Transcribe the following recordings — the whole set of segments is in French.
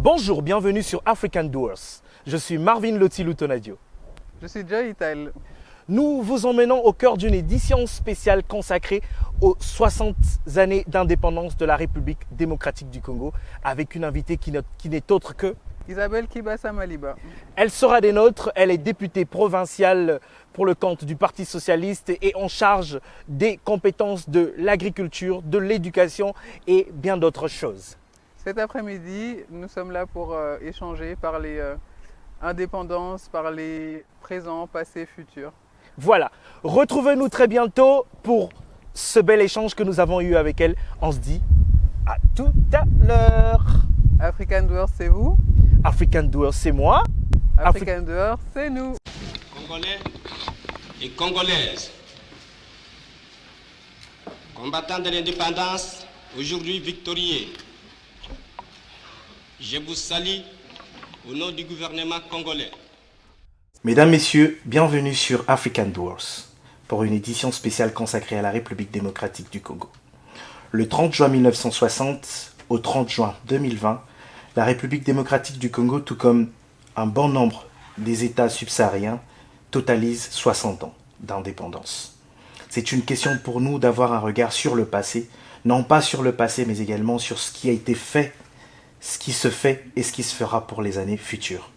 Bonjour, bienvenue sur African Doers. Je suis Marvin Loti-Lutonadio. Je suis Joy Ital. Nous vous emmenons au cœur d'une édition spéciale consacrée aux 60 années d'indépendance de la République démocratique du Congo avec une invitée qui n'est autre que Isabelle Kibasa Maliba. Elle sera des nôtres, elle est députée provinciale pour le compte du Parti socialiste et en charge des compétences de l'agriculture, de l'éducation et bien d'autres choses. Cet après-midi, nous sommes là pour échanger, parler indépendance, parler présent, passé, futur. Voilà, retrouvez-nous très bientôt pour ce bel échange que nous avons eu avec elle. On se dit à tout à l'heure. African Doers, c'est vous. African Doers, c'est moi. African Doers, c'est nous. Congolais et Congolaises, combattants de l'indépendance, aujourd'hui victorieux, je vous salue au nom du gouvernement congolais. Mesdames, Messieurs, bienvenue sur African Doers pour une édition spéciale consacrée à la République démocratique du Congo. Le 30 juin 1960 au 30 juin 2020, la République démocratique du Congo, tout comme un bon nombre des États subsahariens, totalise 60 ans d'indépendance. C'est une question pour nous d'avoir un regard sur le passé, non pas sur le passé, mais également sur ce qui a été fait, ce qui se fait et ce qui se fera pour les années futures.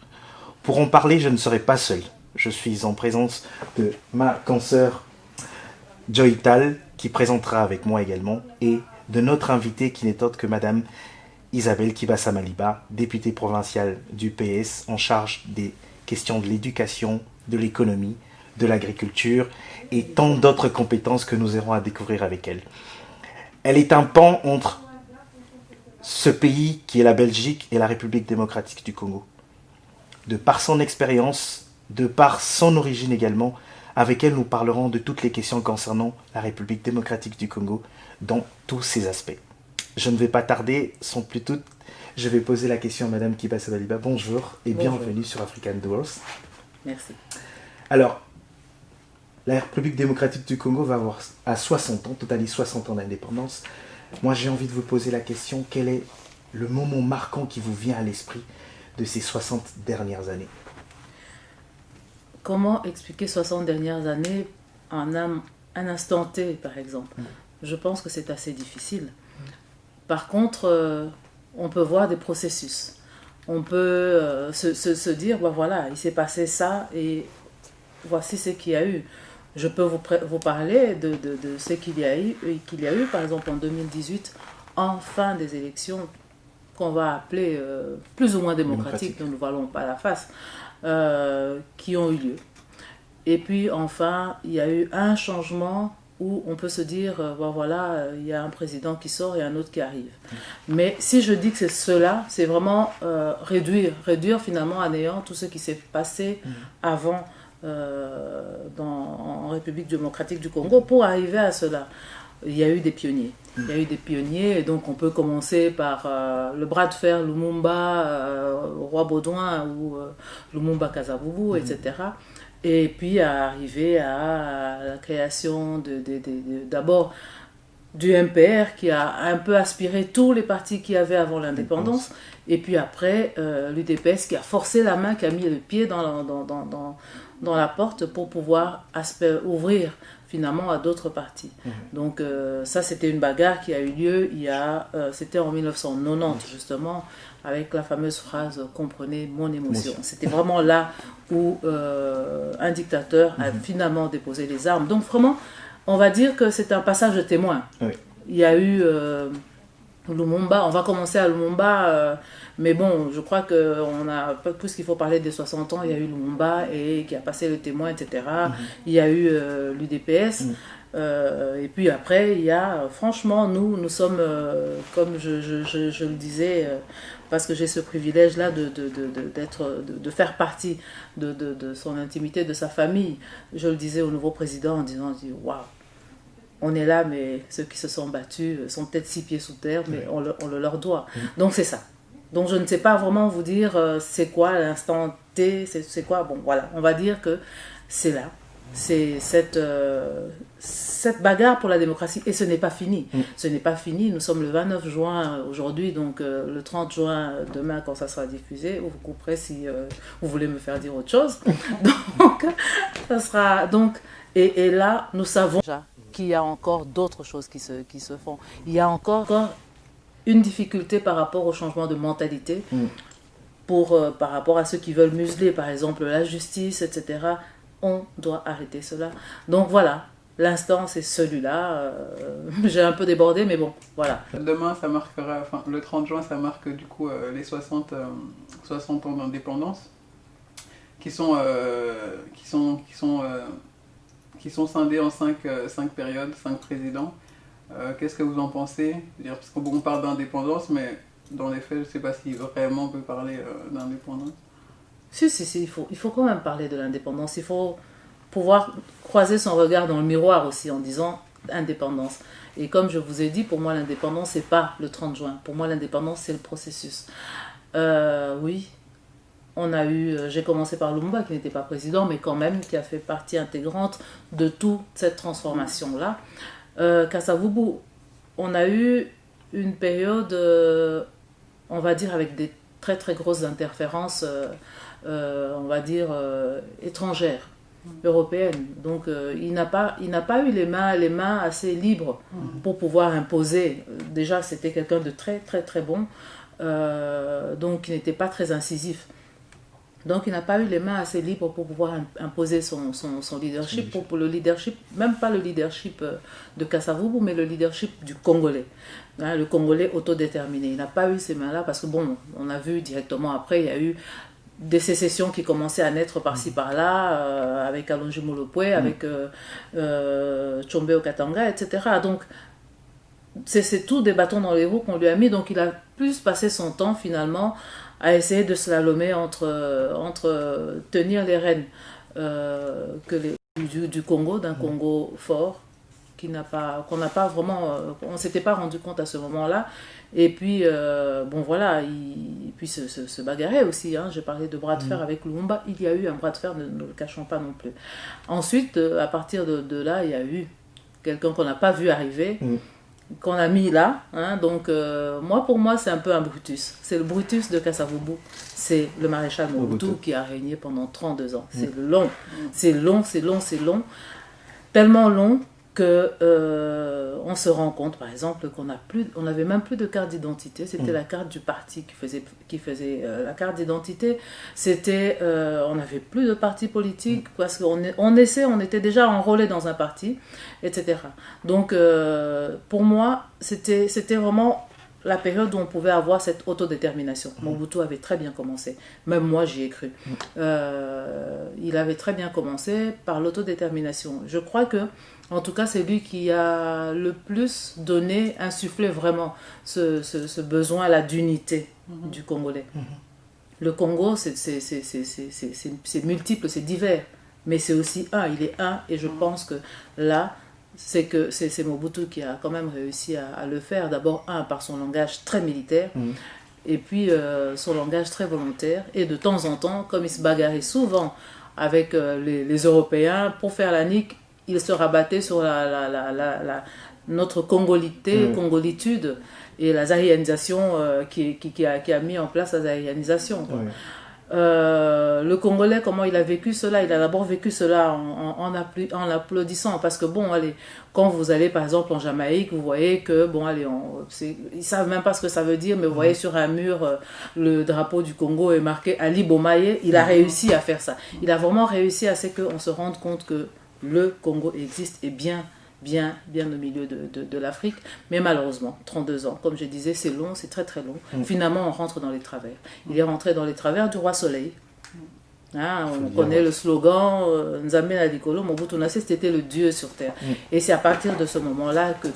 Pour en parler, je ne serai pas seul. Je suis en présence de ma consoeur Joy Ital, qui présentera avec moi également, et de notre invitée qui n'est autre que Madame Isabelle Kibasa Maliba, députée provinciale du PS en charge des questions de l'éducation, de l'économie, de l'agriculture et tant d'autres compétences que nous aurons à découvrir avec elle. Elle est un pan entre ce pays qui est la Belgique et la République démocratique du Congo. De par son expérience, de par son origine également, avec elle nous parlerons de toutes les questions concernant la République démocratique du Congo dans tous ses aspects. Je ne vais pas tarder, sans plus doute, je vais poser la question à Madame Kibasa Maliba. Bonjour et bienvenue sur African Doers. Merci. Alors, la République démocratique du Congo va avoir à 60 ans, totalise 60 ans d'indépendance. Moi, j'ai envie de vous poser la question, quel est le moment marquant qui vous vient à l'esprit de ces 60 dernières années? Comment expliquer 60 dernières années en un instant T, par exemple? Je pense que c'est assez difficile. Par contre, on peut voir des processus. On peut se dire, ben voilà, il s'est passé ça et voici ce qu'il y a eu. Je peux vous parler de ce qu'il y a eu, par exemple en 2018, en fin des élections qu'on va appeler plus ou moins démocratiques, dont nous ne voilons pas la face, qui ont eu lieu. Et puis enfin, il y a eu un changement où on peut se dire, ben voilà, il y a un président qui sort et un autre qui arrive. Mais si je dis que c'est cela, c'est vraiment réduire finalement à néant tout ce qui s'est passé avant en République démocratique du Congo pour arriver à cela. Il y a eu des pionniers. Il y a eu des pionniers, et donc on peut commencer par le bras de fer Lumumba, Roi Baudouin ou Lumumba Kasavubu, etc. Et puis arriver à la création d'abord du MPR qui a un peu aspiré tous les partis qu'il y avait avant l'indépendance, et puis après l'UDPS qui a forcé la main, qui a mis le pied dans la porte pour pouvoir ouvrir finalement à d'autres partis. Donc ça c'était une bagarre qui a eu lieu c'était en 1990 justement, avec la fameuse phrase « Comprenez mon émotion ». C'était vraiment là où un dictateur a finalement déposé les armes. Donc vraiment, on va dire que c'est un passage de témoin. Oui. Il y a eu Lumumba, on va commencer à Lumumba, mais bon, je crois qu'on a, plus qu'il faut parler des 60 ans, il y a eu Lumumba et qui a passé le témoin, etc. Il y a eu l'UDPS. Et puis après, il y a, franchement, nous sommes, comme je le disais, parce que j'ai ce privilège-là de faire partie de son intimité, de sa famille. Je le disais au nouveau président en disant, waouh, on est là, mais ceux qui se sont battus sont peut-être 6 pieds sous terre, mais on le leur doit. Donc c'est ça. Donc je ne sais pas vraiment vous dire c'est quoi l'instant T, c'est quoi. Bon voilà, on va dire que c'est là. c'est cette bagarre pour la démocratie. Et ce n'est pas fini. Ce n'est pas fini. Nous sommes le 29 juin aujourd'hui, donc le 30 juin, demain, quand ça sera diffusé, vous couperez si vous voulez me faire dire autre chose. Donc, ça sera... Donc, et là, nous savons déjà qu'il y a encore d'autres choses qui se font. Il y a encore une difficulté par rapport au changement de mentalité, par rapport à ceux qui veulent museler, par exemple, la justice, etc. On doit arrêter cela. Donc voilà, l'instant c'est celui-là. J'ai un peu débordé, mais bon, voilà. Demain, ça marquera, enfin, le 30 juin, ça marque du coup les 60 ans d'indépendance qui sont scindés en 5 périodes, 5 présidents. Qu'est-ce que vous en pensez? Parce qu'on parle d'indépendance, mais dans les faits, je ne sais pas si vraiment on peut parler d'indépendance. Si, il faut quand même parler de l'indépendance. Il faut pouvoir croiser son regard dans le miroir aussi en disant indépendance. Et comme je vous ai dit, pour moi, l'indépendance, c'est pas le 30 juin. Pour moi, l'indépendance, c'est le processus. Oui, j'ai commencé par Lumumba, qui n'était pas président, mais quand même, qui a fait partie intégrante de toute cette transformation-là. Kasavubu, on a eu une période, on va dire, avec des très très grosses interférences, on va dire, étrangères, européennes. Donc il n'a pas eu les mains assez libres pour pouvoir imposer. Déjà, c'était quelqu'un de très très très bon, donc il n'était pas très incisif. Donc il n'a pas eu les mains assez libres pour pouvoir imposer son leadership, pour le leadership, même pas le leadership de Kasavubu, mais le leadership du Congolais, hein, le Congolais autodéterminé. Il n'a pas eu ces mains-là parce que bon, on a vu directement après, il y a eu des sécessions qui commençaient à naître par-ci par-là, avec Alonji Molopwe, avec Tshombe Okatanga, etc. Donc c'est tout des bâtons dans les roues qu'on lui a mis, donc il a plus passé son temps finalement à essayer de slalomer entre tenir les rênes du Congo, d'un Congo fort, qu'on n'a pas vraiment, on ne s'était pas rendu compte à ce moment-là. Et puis, bon voilà, puis se bagarrer aussi. Hein. J'ai parlé de bras de fer avec Lumumba, il y a eu un bras de fer, ne le cachons pas non plus. Ensuite, à partir de là, il y a eu quelqu'un qu'on n'a pas vu arriver, qu'on a mis là, hein, donc pour moi c'est un peu un Brutus, c'est le Brutus de Kasavubu, c'est le maréchal Mobutu qui a régné pendant 32 ans, c'est long, tellement long que on se rend compte par exemple qu'on n'avait même plus de carte d'identité, c'était la carte du parti qui faisait la carte d'identité, c'était on n'avait plus de parti politique parce qu'on était déjà enrôlé dans un parti, etc. Donc pour moi c'était vraiment la période où on pouvait avoir cette autodétermination. Mobutu avait très bien commencé, même moi j'y ai cru. Il avait très bien commencé par l'autodétermination. Je crois que en tout cas, c'est lui qui a le plus donné, insufflé vraiment ce besoin-là d'unité du Congolais. Le Congo, c'est multiple, c'est divers, mais c'est aussi un, il est un, et je pense que là, c'est Mobutu qui a quand même réussi à le faire. D'abord, par son langage très militaire, et puis son langage très volontaire, et de temps en temps, comme il se bagarrait souvent avec les Européens pour faire la nique, il se rabattait sur notre congolitude et la zaïanisation qui a mis en place la zaïanisation. Le Congolais, comment il a vécu cela? Il a d'abord vécu cela en applaudissant, parce que bon, allez, quand vous allez par exemple en Jamaïque, vous voyez que bon, allez, ils savent même pas ce que ça veut dire, mais vous voyez sur un mur le drapeau du Congo est marqué Ali Bomaye. Il a réussi à faire ça. Il a vraiment réussi à ce qu'on se rende compte que le Congo existe et bien au milieu de l'Afrique, mais malheureusement, 32 ans, comme je disais, c'est long, c'est très très long. Finalement, on rentre dans les travers. Il est rentré dans les travers du roi Soleil. Hein, on connaît le slogan Nzambe na Likolo, Mobutu Nase, c'était le Dieu sur terre. Et c'est à partir de ce moment-là que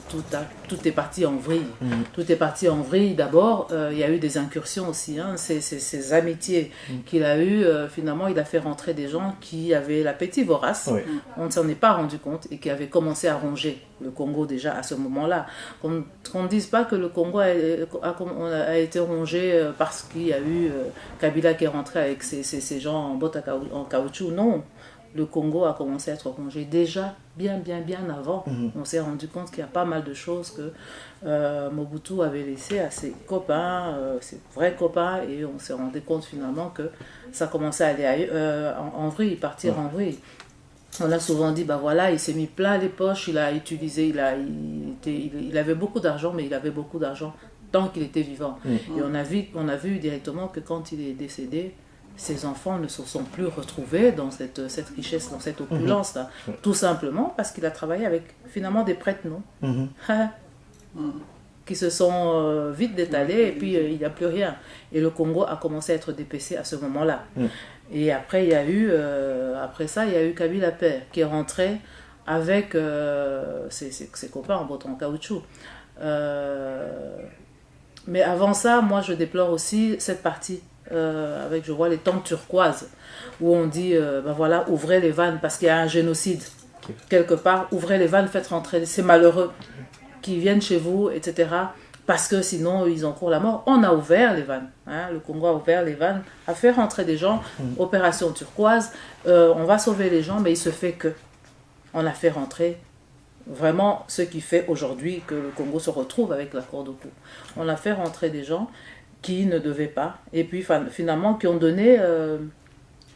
tout est parti en vrille. Tout est parti en vrille. D'abord, il y a eu des incursions aussi. Hein, ces amitiés qu'il a eues, finalement, il a fait rentrer des gens qui avaient l'appétit vorace. On ne s'en est pas rendu compte et qui avaient commencé à ronger le Congo déjà à ce moment-là. Qu'on ne dise pas que le Congo a été rongé parce qu'il y a eu Kabila qui est rentré avec ses gens en bottes en caoutchouc. Non, le Congo a commencé à être rongé. Déjà, bien avant, on s'est rendu compte qu'il y a pas mal de choses que Mobutu avait laissées à ses copains, ses vrais copains, et on s'est rendu compte finalement que ça commençait à aller en vrille, partir en vrille. On a souvent dit, bah voilà, il s'est mis plein les poches, il a utilisé, il avait beaucoup d'argent, mais il avait beaucoup d'argent tant qu'il était vivant. Et on a vu directement que quand il est décédé, ses enfants ne se sont plus retrouvés dans cette richesse, dans cette opulence-là. Tout simplement parce qu'il a travaillé avec finalement des prêtres, non qui se sont vite détalés, et puis il n'y a plus rien. Et le Congo a commencé à être dépecé à ce moment-là. Et après, il y a eu Kabila Père qui est rentré avec ses copains en bottes en caoutchouc. Mais avant ça, moi je déplore aussi cette partie avec, je vois, les tentes turquoises où on dit, ben voilà, ouvrez les vannes parce qu'il y a un génocide quelque part, ouvrez les vannes, faites rentrer ces malheureux qui viennent chez vous, etc. Parce que sinon ils encourent la mort. On a ouvert les vannes, le Congo a ouvert les vannes, a fait rentrer des gens, opération turquoise, on va sauver les gens, mais il se fait que on a fait rentrer vraiment ce qui fait aujourd'hui que le Congo se retrouve avec l'accord de cou. On a fait rentrer des gens qui ne devaient pas, et puis finalement qui ont donné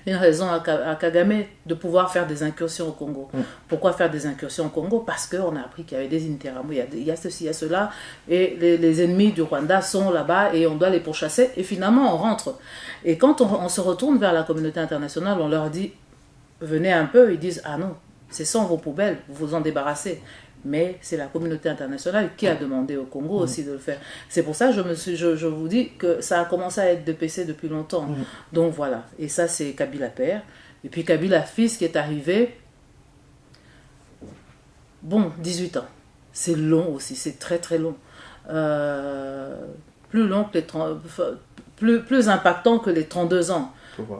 une raison à Kagame de pouvoir faire des incursions au Congo. Pourquoi faire des incursions au Congo? Parce qu'on a appris qu'il y avait des Interahamwe, il y a ceci, il y a cela, et les ennemis du Rwanda sont là-bas et on doit les pourchasser, et finalement on rentre. Et quand on se retourne vers la communauté internationale, on leur dit, venez un peu, ils disent, ah non, ce sont vos poubelles, vous vous en débarrassez. Mais c'est la communauté internationale qui a demandé au Congo aussi de le faire. C'est pour ça que je vous dis que ça a commencé à être dépecé depuis longtemps. Donc voilà, et ça c'est Kabila Père. Et puis Kabila Fils qui est arrivé, bon, 18 ans. C'est long aussi, c'est très très long. Plus long que plus impactant que les 32 ans.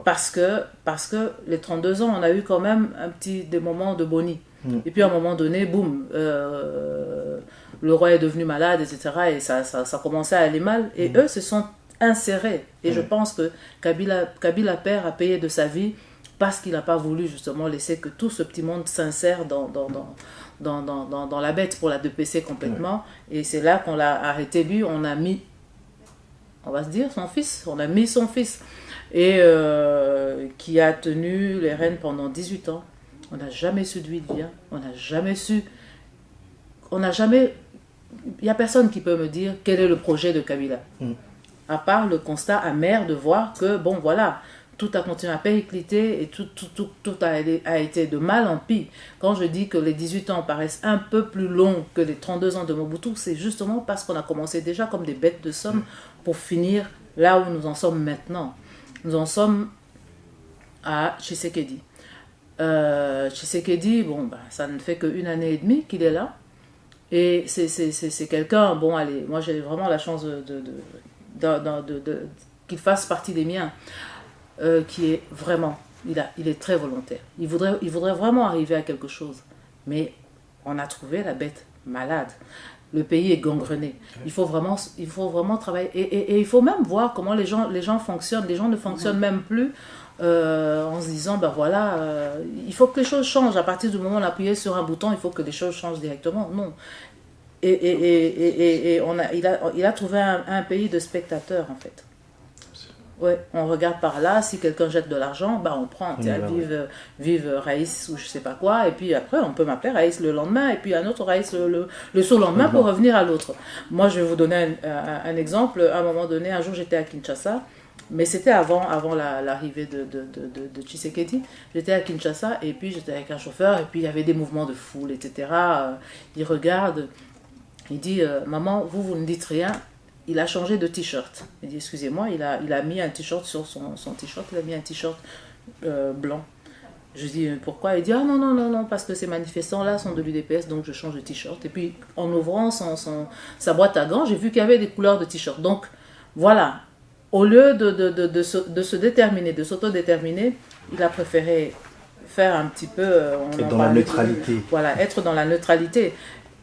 Parce que les 32 ans, on a eu quand même des moments de boni. Et puis à un moment donné, boum, le roi est devenu malade, etc. Et ça commençait à aller mal. Et eux se sont insérés. Et je pense que Kabila Père a payé de sa vie parce qu'il n'a pas voulu justement laisser que tout ce petit monde s'insère dans la bête pour la dépecer complètement. Et c'est là qu'on l'a arrêté lui, on a mis, on va se dire, son fils. On a mis son fils. Et qui a tenu les rênes pendant 18 ans. On n'a jamais su d'où il vient, il n'y a personne qui peut me dire quel est le projet de Kabila. À part le constat amer de voir que, bon voilà, tout a continué à péricliter et tout a été de mal en pis. Quand je dis que les 18 ans paraissent un peu plus longs que les 32 ans de Mobutu, c'est justement parce qu'on a commencé déjà comme des bêtes de somme pour finir là où nous en sommes maintenant. Nous en sommes à Tshisekedi. Tshisekedi, bon, bah, ça ne fait qu'une année et demie qu'il est là. Et c'est quelqu'un, bon, allez, moi j'ai vraiment la chance qu'il fasse partie des miens, qui est vraiment, il est très volontaire. Il voudrait vraiment arriver à quelque chose. Mais on a trouvé la bête malade. Le pays est gangrené. Il faut vraiment travailler. Et il faut même voir comment les gens fonctionnent. Les gens ne fonctionnent même plus en se disant, ben voilà, il faut que les choses changent. À partir du moment où on appuie sur un bouton, il faut que les choses changent directement. Non. Et il a trouvé un pays de spectateurs, en fait. Ouais, on regarde par là, si quelqu'un jette de l'argent, bah on prend, vive Raïs ou je sais pas quoi, et puis après on peut m'appeler Raïs le lendemain, et puis un autre Raïs le surlendemain pour revenir à l'autre. Moi je vais vous donner un exemple. À un moment donné, un jour j'étais à Kinshasa, mais c'était avant l'arrivée de Tshisekedi. J'étais à Kinshasa, et puis j'étais avec un chauffeur, et puis il y avait des mouvements de foule, etc. Il regarde, il dit, maman, vous ne dites rien. Il a changé de t-shirt. Il dit, excusez-moi, il a mis un t-shirt sur son t-shirt, il a mis un t-shirt blanc. Je dis, pourquoi? Il dit, ah non, parce que ces manifestants-là sont de l'UDPS, donc je change de t-shirt. Et puis, en ouvrant sa boîte à gants, j'ai vu qu'il y avait des couleurs de t-shirt. Donc, voilà, au lieu de se déterminer, de s'autodéterminer, il a préféré faire un petit peu... être dans la neutralité. Voilà, être dans la neutralité.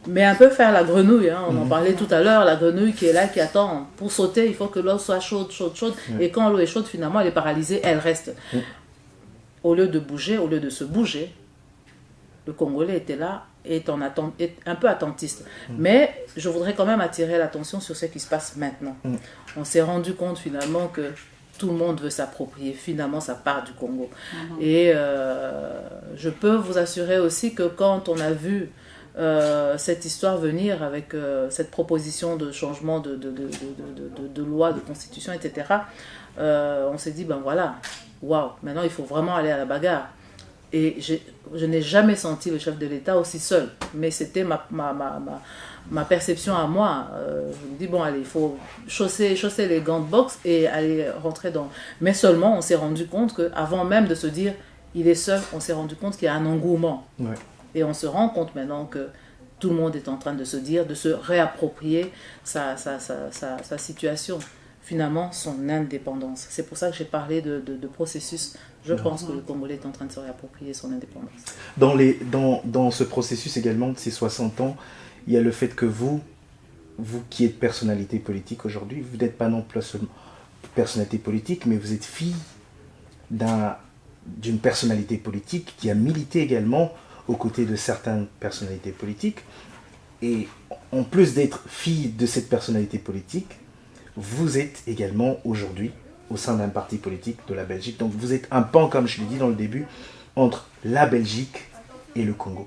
Mais un peu faire la grenouille, hein. On en parlait tout à l'heure, la grenouille qui est là, qui attend. Pour sauter, il faut que l'eau soit chaude. Et quand l'eau est chaude, finalement, elle est paralysée, elle reste. au lieu de bouger, au lieu de se bouger, le Congolais était là, est un peu attentiste. Mais je voudrais quand même attirer l'attention sur ce qui se passe maintenant. On s'est rendu compte finalement que tout le monde veut s'approprier finalement sa part du Congo. Et je peux vous assurer aussi que quand on a vu cette histoire venir avec cette proposition de changement de loi, de constitution, etc., on s'est dit, ben voilà, waouh, maintenant il faut vraiment aller à la bagarre. Et je n'ai jamais senti le chef de l'État aussi seul. Mais c'était ma perception à moi. Je me dis, bon, allez, il faut chausser les gants de boxe et aller rentrer dans... Mais seulement, on s'est rendu compte qu'avant même de se dire, il est seul, on s'est rendu compte qu'il y a un engouement. Ouais. Et on se rend compte maintenant que tout le monde est en train de se dire, de se réapproprier sa situation. Finalement, son indépendance. C'est pour ça que j'ai parlé de processus. Je pense que le Congolais est en train de se réapproprier son indépendance. Dans ce processus également de ces 60 ans, il y a le fait que vous qui êtes personnalité politique aujourd'hui, vous n'êtes pas non plus seulement personnalité politique, mais vous êtes fille d'une personnalité politique qui a milité également aux côtés de certaines personnalités politiques. Et en plus d'être fille de cette personnalité politique, vous êtes également aujourd'hui au sein d'un parti politique de la Belgique. Donc vous êtes un pan, comme je l'ai dit dans le début, entre la Belgique et le Congo.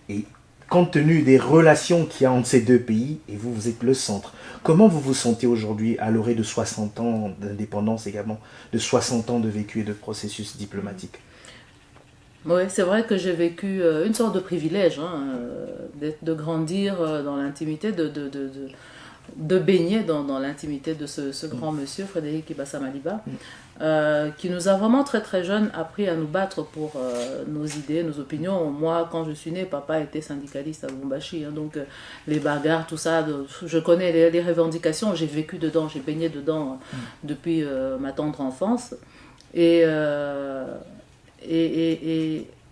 Et compte tenu des relations qu'il y a entre ces deux pays, et vous êtes le centre, comment vous vous sentez aujourd'hui à l'orée de 60 ans d'indépendance également, de 60 ans de vécu et de processus diplomatique? Oui, c'est vrai que j'ai vécu une sorte de privilège, de grandir dans l'intimité, de baigner dans l'intimité de ce grand monsieur, Frédéric Ibassa Maliba, qui nous a vraiment très très jeunes appris à nous battre pour nos idées, nos opinions. Moi, quand je suis née, papa était syndicaliste à Lubumbashi, donc les bagarres, tout ça, je connais les revendications, j'ai vécu dedans, j'ai baigné dedans depuis ma tendre enfance. Et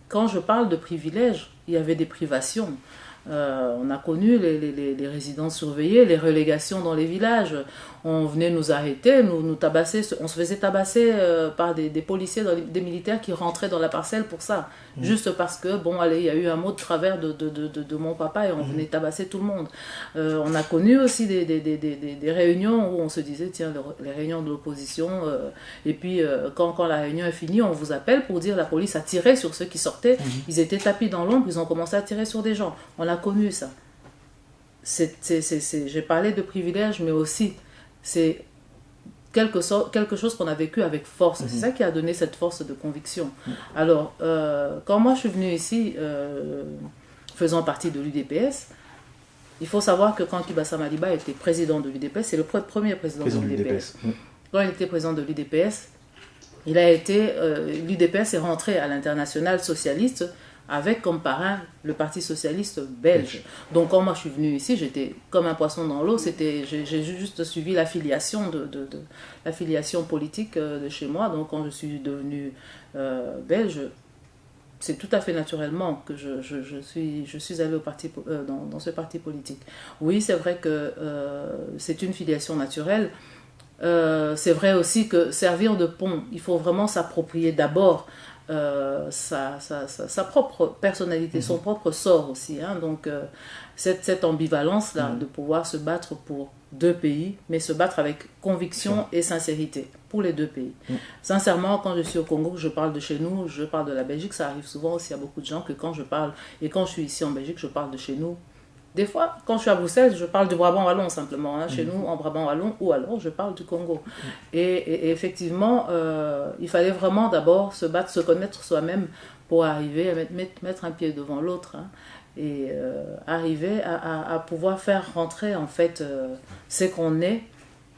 quand je parle de privilèges, il y avait des privations. On a connu les résidences surveillées, les relégations dans les villages. On venait nous arrêter, nous tabasser. On se faisait tabasser par des policiers, des militaires qui rentraient dans la parcelle pour ça. Juste parce que, bon, allez, il y a eu un mot de travers de mon papa et on venait tabasser tout le monde. On a connu aussi des réunions où on se disait, tiens, les réunions de l'opposition. Et puis, quand la réunion est finie, on vous appelle pour dire la police a tiré sur ceux qui sortaient. Ils étaient tapis dans l'ombre, ils ont commencé à tirer sur des gens. On a connu ça. J'ai parlé de privilèges, mais aussi c'est quelque chose qu'on a vécu avec force. C'est ça qui a donné cette force de conviction. Alors, quand moi je suis venue ici, faisant partie de l'UDPS, il faut savoir que quand Ibassa Maliba était président de l'UDPS, c'est le premier président de l'UDPS. Quand il était président de l'UDPS, l'UDPS est rentré à l'international socialiste avec comme parrain le Parti socialiste belge. Donc quand moi je suis venue ici, j'étais comme un poisson dans l'eau. J'ai juste suivi l'affiliation l'affiliation politique de chez moi. Donc quand je suis devenue belge, c'est tout à fait naturellement que je suis allée dans ce parti politique. Oui, c'est vrai que c'est une filiation naturelle. C'est vrai aussi que servir de pont, il faut vraiment s'approprier d'abord sa propre personnalité, son propre sort aussi. Donc cette ambivalence-là de pouvoir se battre pour deux pays, mais se battre avec conviction et sincérité pour les deux pays. Sincèrement, quand je suis au Congo, je parle de chez nous, je parle de la Belgique, ça arrive souvent aussi à beaucoup de gens que quand je parle, et quand je suis ici en Belgique, je parle de chez nous. Des fois, quand je suis à Bruxelles, je parle du Brabant Wallon simplement. Chez nous, en Brabant Wallon, ou alors je parle du Congo. Et effectivement, il fallait vraiment d'abord se battre, se connaître soi-même pour arriver à mettre un pied devant l'autre. Et arriver à pouvoir faire rentrer en fait ce qu'on est.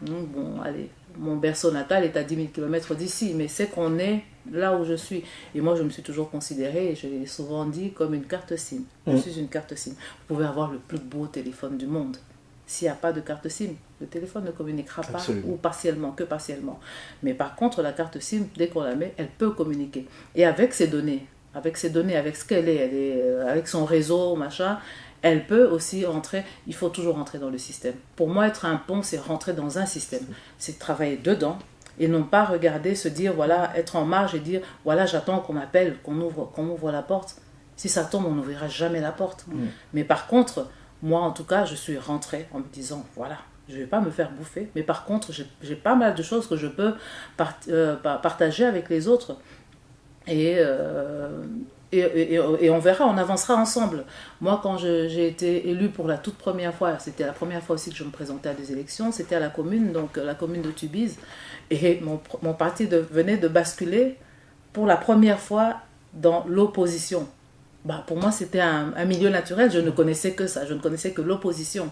Bon, allez, mon berceau natal est à 10 000 km d'ici, mais c'est qu'on est là où je suis. Et moi, je me suis toujours considérée, et je l'ai souvent dit, comme une carte SIM. Je suis une carte SIM. Vous pouvez avoir le plus beau téléphone du monde. S'il n'y a pas de carte SIM, le téléphone ne communiquera pas, ou partiellement, que partiellement. Mais par contre, la carte SIM, dès qu'on la met, elle peut communiquer. Et avec ces données, avec ce qu'elle est, avec son réseau, machin, elle peut aussi rentrer, il faut toujours rentrer dans le système. Pour moi, être un pont, c'est rentrer dans un système. C'est travailler dedans, Et non pas regarder, se dire, voilà, être en marge et dire, voilà, j'attends qu'on m'appelle, qu'on ouvre la porte. Si ça tombe, on n'ouvrira jamais la porte. Mais par contre, moi, en tout cas, je suis rentrée en me disant, voilà, je ne vais pas me faire bouffer. Mais par contre, j'ai pas mal de choses que je peux partager avec les autres. Et on verra, on avancera ensemble. Moi, quand j'ai été élue pour la toute première fois, c'était la première fois aussi que je me présentais à des élections, c'était à la commune, donc la commune de Tubize. Et mon parti venait de basculer pour la première fois dans l'opposition. Pour moi, c'était un milieu naturel. Je ne connaissais que ça. Je ne connaissais que l'opposition.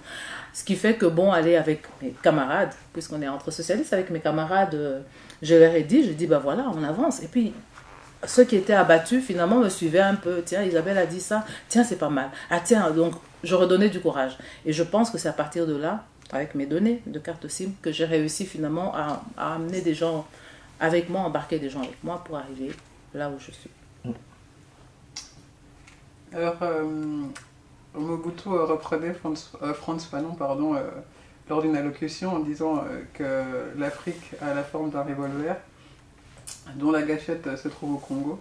Ce qui fait que, aller avec mes camarades, puisqu'on est entre socialistes, avec mes camarades, je leur ai dit, voilà, on avance. Et puis, ceux qui étaient abattus, finalement, me suivaient un peu. Tiens, Isabelle a dit ça. Tiens, c'est pas mal. Ah, tiens, donc, je redonnais du courage. Et je pense que c'est à partir de là, avec mes données de carte SIM, que j'ai réussi finalement à amener des gens avec moi, embarquer des gens avec moi pour arriver là où je suis. Alors, Mobutu reprenait Frantz Fanon lors d'une allocution en disant que l'Afrique a la forme d'un revolver dont la gâchette se trouve au Congo.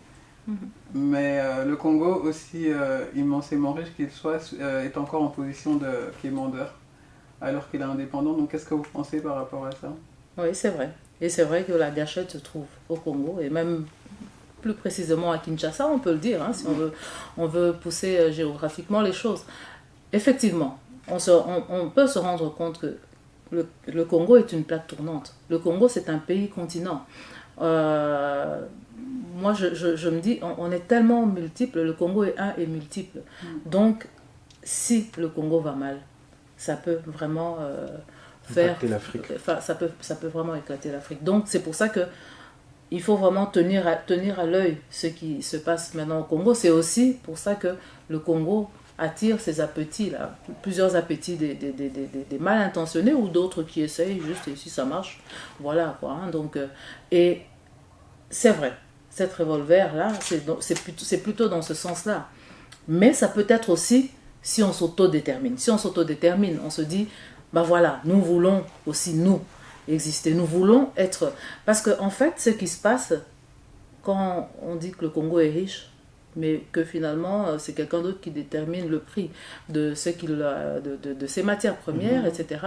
Mais le Congo, aussi immensément riche qu'il soit, est encore en position de quémandeur alors qu'il est indépendant. Donc qu'est-ce que vous pensez par rapport à ça? Oui, c'est vrai. Et c'est vrai que la gâchette se trouve au Congo et même plus précisément à Kinshasa, on peut le dire, si on veut pousser géographiquement les choses. Effectivement, on peut se rendre compte que le Congo est une plaque tournante. Le Congo, c'est un pays-continent. Moi, je me dis, on est tellement multiple, le Congo est un et multiple. Donc, si le Congo va mal, ça peut vraiment éclater l'Afrique. Ça peut vraiment éclater l'Afrique. Donc, c'est pour ça que il faut vraiment tenir à l'œil ce qui se passe maintenant au Congo. C'est aussi pour ça que le Congo attire ces appétits là, plusieurs appétits des mal intentionnés ou d'autres qui essayent juste, et si ça marche, voilà quoi. Donc, et c'est vrai, cette revolver là, c'est plutôt dans ce sens là. Mais ça peut être aussi si on s'autodétermine. Si on s'autodétermine, on se dit, voilà, nous voulons aussi nous exister, nous voulons être... Parce qu'en fait, ce qui se passe quand on dit que le Congo est riche, mais que finalement, c'est quelqu'un d'autre qui détermine le prix de ses matières premières, etc.,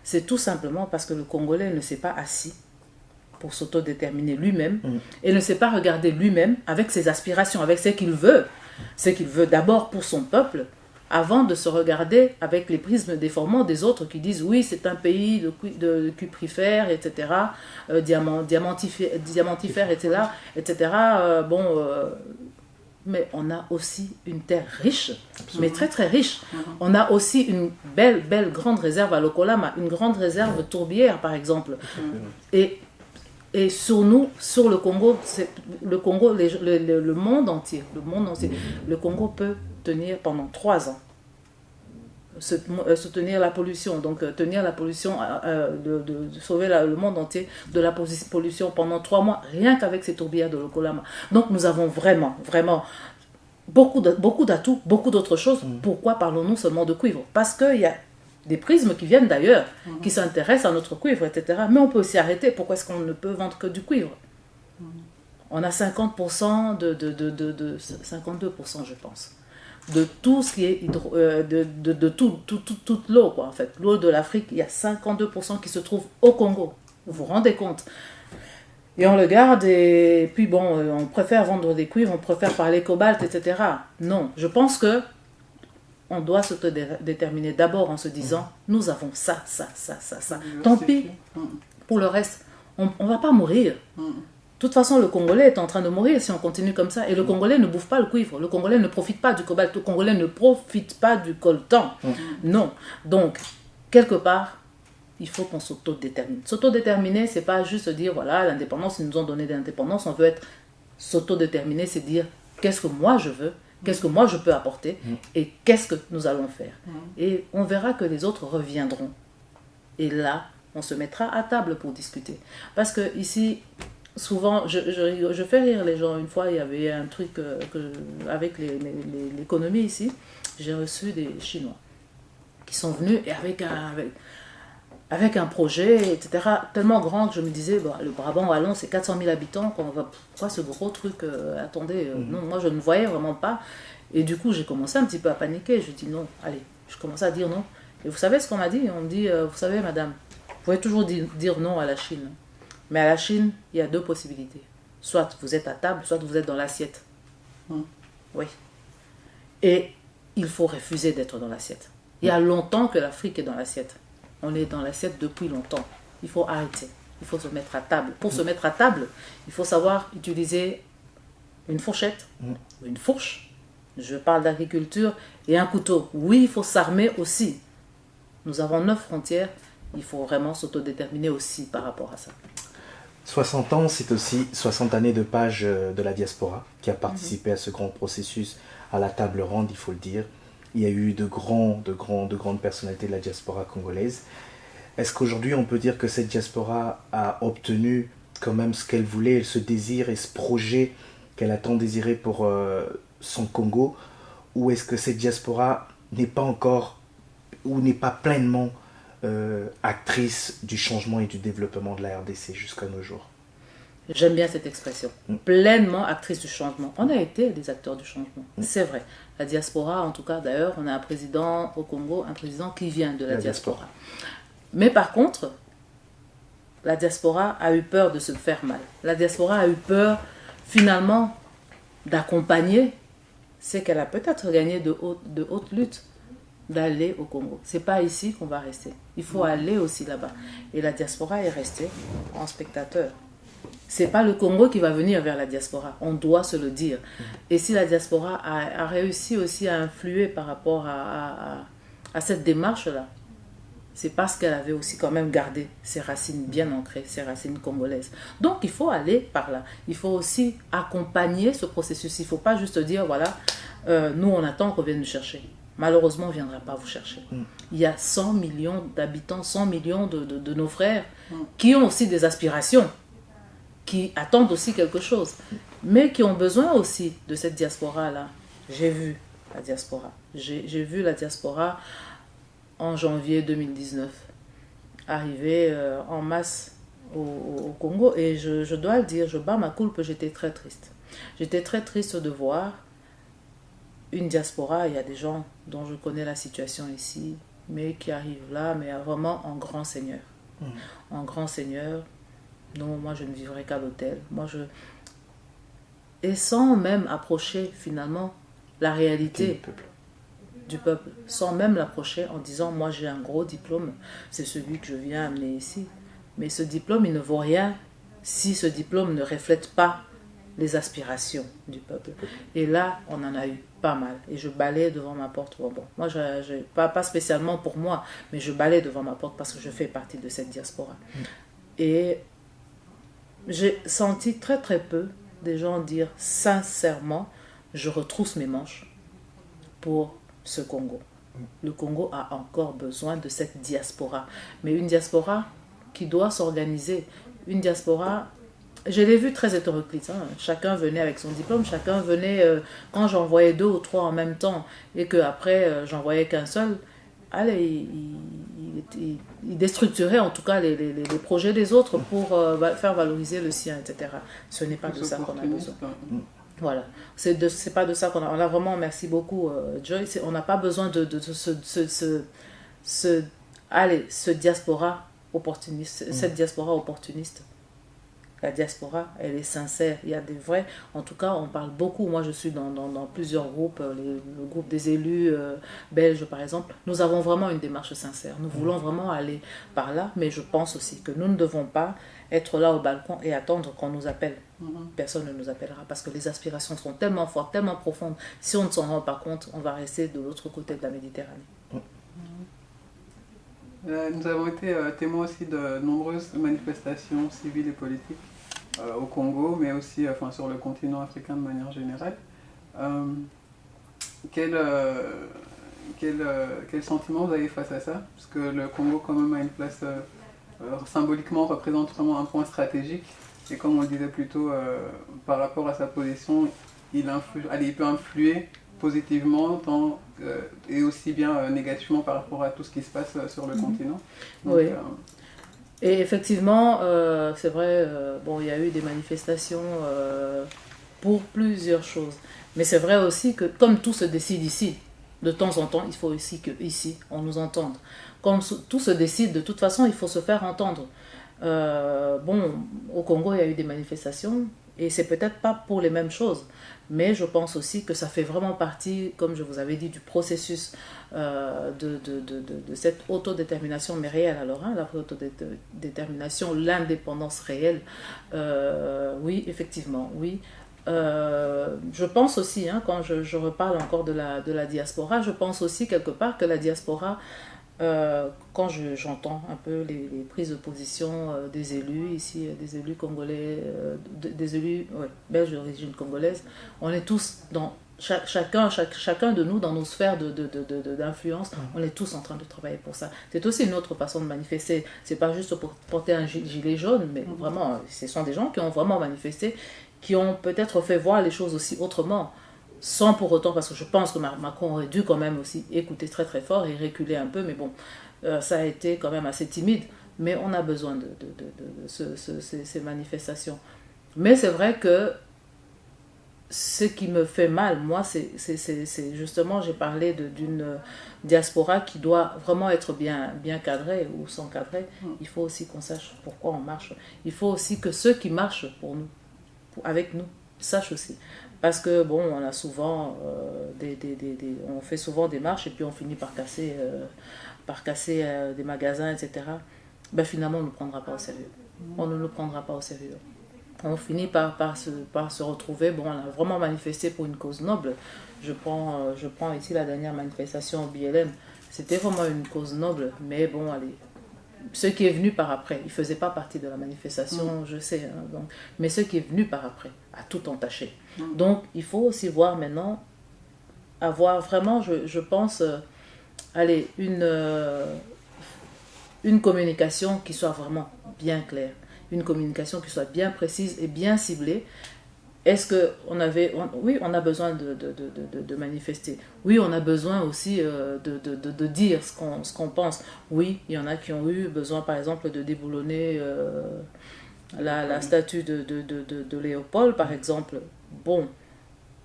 c'est tout simplement parce que le Congolais ne s'est pas assis pour s'autodéterminer lui-même et ne s'est pas regardé lui-même avec ses aspirations, avec ce qu'il veut d'abord pour son peuple, avant de se regarder avec les prismes déformants des autres qui disent oui, c'est un pays de cuprifères, etc., diamantifères, etc. Mais on a aussi une terre riche, mais très très riche. On a aussi une belle grande réserve à Lokolama, une grande réserve tourbière par exemple. Et sur nous, sur le Congo, le monde entier, le Congo peut tenir pendant 3 ans, soutenir la pollution, donc tenir la pollution, de sauver le monde entier de la pollution pendant 3 mois, rien qu'avec ces tourbières de Lokolama. Donc nous avons vraiment beaucoup d'atouts, beaucoup d'autres choses. Pourquoi parlons-nous seulement de cuivre? Parce qu'il y a des prismes qui viennent d'ailleurs, qui s'intéressent à notre cuivre, etc. Mais on peut aussi arrêter. Pourquoi est-ce qu'on ne peut vendre que du cuivre? On a 50% 52%, je pense, de tout ce qui est toute l'eau, quoi, en fait. L'eau de l'Afrique, il y a 52% qui se trouve au Congo. Vous vous rendez compte? Et on le garde, et puis on préfère vendre des cuivres, on préfère parler cobalt, etc. Non, je pense que on doit se déterminer d'abord en se disant, nous avons ça. Tant pis pour le reste, on ne va pas mourir. De toute façon, le Congolais est en train de mourir si on continue comme ça. Et le Congolais ne bouffe pas le cuivre. Le Congolais ne profite pas du cobalt. Le Congolais ne profite pas du coltan. Non. Donc, quelque part, il faut qu'on s'autodétermine. S'autodéterminer, c'est pas juste dire, voilà, l'indépendance, ils nous ont donné de l'indépendance. On veut s'autodéterminer, c'est dire, qu'est-ce que moi je veux? Qu'est-ce que moi je peux apporter et qu'est-ce que nous allons faire? Et on verra que les autres reviendront. Et là, on se mettra à table pour discuter. Parce que ici, souvent, je fais rire les gens. Une fois, il y avait un truc avec l'économie ici. J'ai reçu des Chinois qui sont venus et avec avec un projet, etc., tellement grand que je me disais, bah, le Brabant wallon, c'est 400 000 habitants, pourquoi ce gros truc, attendez, non, moi je ne voyais vraiment pas. Et du coup, j'ai commencé un petit peu à paniquer. Je dis non, allez, je commençais à dire non. Et vous savez ce qu'on m'a dit? On me dit, vous savez, madame, vous pouvez toujours dire non à la Chine. Mais à la Chine, il y a deux possibilités. Soit vous êtes à table, soit vous êtes dans l'assiette. Oui. Et il faut refuser d'être dans l'assiette. Il y a longtemps que l'Afrique est dans l'assiette. On est dans l'assiette depuis longtemps. Il faut arrêter. Il faut se mettre à table. Pour se mettre à table, il faut savoir utiliser une fourchette, une fourche. Je parle d'agriculture et un couteau. Oui, il faut s'armer aussi. Nous avons 9 frontières. Il faut vraiment s'autodéterminer aussi par rapport à ça. 60 ans, c'est aussi 60 années de page de la diaspora qui a participé à ce grand processus à la table ronde, il faut le dire. Il y a eu de grandes personnalités de la diaspora congolaise. Est-ce qu'aujourd'hui, on peut dire que cette diaspora a obtenu quand même ce qu'elle voulait, ce désir et ce projet qu'elle a tant désiré pour son Congo? Ou est-ce que cette diaspora n'est pas encore, ou n'est pas pleinement actrice du changement et du développement de la RDC jusqu'à nos jours? J'aime bien cette expression. Pleinement actrice du changement. On a été des acteurs du changement. C'est vrai. La diaspora, en tout cas, d'ailleurs, on a un président au Congo, un président qui vient de la diaspora. Mais par contre, la diaspora a eu peur de se faire mal. La diaspora a eu peur, finalement, d'accompagner ce qu'elle a peut-être gagné de haute lutte, d'aller au Congo. C'est pas ici qu'on va rester. Il faut aller aussi là-bas. Et la diaspora est restée en spectateur. C'est pas le Congo qui va venir vers la diaspora. On doit se le dire. Et si la diaspora a réussi aussi à influer par rapport à cette démarche-là, c'est parce qu'elle avait aussi quand même gardé ses racines bien ancrées, ses racines congolaises. Donc il faut aller par là. Il faut aussi accompagner ce processus. Il ne faut pas juste dire, voilà, nous on attend qu'on vienne nous chercher. Malheureusement, on ne viendra pas vous chercher. Il y a 100 millions d'habitants, 100 millions de nos frères qui ont aussi des aspirations, qui attendent aussi quelque chose, mais qui ont besoin aussi de cette diaspora-là. J'ai vu la diaspora. J'ai vu la diaspora en janvier 2019 arriver en masse au Congo. Et je dois le dire, je bats ma coulpe, j'étais très triste. J'étais très triste de voir une diaspora. Il y a des gens dont je connais la situation ici, mais qui arrivent là, mais vraiment en grand seigneur. En grand seigneur. Non, moi je ne vivrai qu'à l'hôtel. Et sans même approcher finalement la réalité du peuple. Sans même l'approcher en disant, moi j'ai un gros diplôme, c'est celui que je viens amener ici. Mais ce diplôme, il ne vaut rien si ce diplôme ne reflète pas les aspirations du peuple. Et là, on en a eu pas mal. Et je balais devant ma porte. Bon, moi, pas spécialement pour moi, mais je balais devant ma porte parce que je fais partie de cette diaspora. Et j'ai senti très très peu des gens dire sincèrement, je retrousse mes manches pour ce Congo. Le Congo a encore besoin de cette diaspora. Mais une diaspora qui doit s'organiser. Une diaspora, je l'ai vu très hétéroclite. Chacun venait avec son diplôme, chacun venait, quand j'en voyais 2 ou 3 en même temps et qu'après j'en voyais qu'un seul, allez, il déstructurait en tout cas les projets des autres pour faire valoriser le sien, etc. Ce n'est pas de ça qu'on a besoin. Voilà, c'est pas de ça qu'on a. On a vraiment, merci beaucoup Joy, on n'a pas besoin de ce diaspora opportuniste, cette diaspora opportuniste. La diaspora, elle est sincère. Il y a des vrais... En tout cas, on parle beaucoup. Moi, je suis dans plusieurs groupes. Le groupe des élus belges, par exemple. Nous avons vraiment une démarche sincère. Nous voulons vraiment aller par là. Mais je pense aussi que nous ne devons pas être là au balcon et attendre qu'on nous appelle. Personne ne nous appellera. Parce que les aspirations sont tellement fortes, tellement profondes. Si on ne s'en rend pas compte, on va rester de l'autre côté de la Méditerranée. Nous avons été témoins aussi de nombreuses manifestations civiles et politiques au Congo, mais aussi sur le continent africain de manière générale. Quel sentiment vous avez face à ça? Parce que le Congo quand même a une place, symboliquement représente vraiment un point stratégique. Et comme on le disait plus tôt, par rapport à sa position, il peut influer positivement et aussi bien négativement par rapport à tout ce qui se passe sur le continent. Donc, oui. Et effectivement, c'est vrai, bon, il y a eu des manifestations pour plusieurs choses. Mais c'est vrai aussi que comme tout se décide ici, de temps en temps, il faut aussi qu'ici, on nous entende. Comme tout se décide, de toute façon, il faut se faire entendre. Bon, au Congo, il y a eu des manifestations, et c'est peut-être pas pour les mêmes choses, mais je pense aussi que ça fait vraiment partie, comme je vous avais dit, du processus de cette autodétermination, mais réelle alors, hein, la autodétermination, l'indépendance réelle. Oui, effectivement, oui. Je pense aussi, hein, quand je reparle encore de la diaspora, je pense aussi quelque part que la diaspora, quand j'entends un peu les prises de position des élus ici, des élus congolais, des élus belges d'origine congolaise, on est tous dans chacun de nous dans nos sphères d'influence, on est tous en train de travailler pour ça. C'est aussi une autre façon de manifester. C'est pas juste pour porter un gilet jaune, mais vraiment, ce sont des gens qui ont vraiment manifesté, qui ont peut-être fait voir les choses aussi autrement, sans pour autant, parce que je pense que Macron aurait dû quand même aussi écouter très très fort et reculer un peu, mais bon, ça a été quand même assez timide, mais on a besoin de ces manifestations. Mais c'est vrai que ce qui me fait mal, moi, c'est justement, j'ai parlé d'une diaspora qui doit vraiment être bien cadrée ou sans cadrer. Il faut aussi qu'on sache pourquoi on marche. Il faut aussi que ceux qui marchent pour nous, avec nous, sachent aussi. Parce que, bon, on a souvent on fait souvent des marches et puis on finit par casser des magasins, etc. Ben, finalement, on ne nous prendra pas au sérieux. On ne nous prendra pas au sérieux. On finit par se retrouver, bon, on a vraiment manifesté pour une cause noble. Je prends ici la dernière manifestation au BLM. C'était vraiment une cause noble, mais bon, allez, ce qui est venu par après, il ne faisait pas partie de la manifestation, je sais, hein, donc, mais ce qui est venu par après a tout entaché. Donc, il faut aussi voir maintenant, avoir vraiment, je pense, allez, une communication qui soit vraiment bien claire, une communication qui soit bien précise et bien ciblée. Est-ce qu'on oui, on a besoin de manifester. Oui, on a besoin aussi de dire ce qu'on pense. Oui, il y en a qui ont eu besoin, par exemple, de déboulonner la statue de Léopold, par exemple. Bon,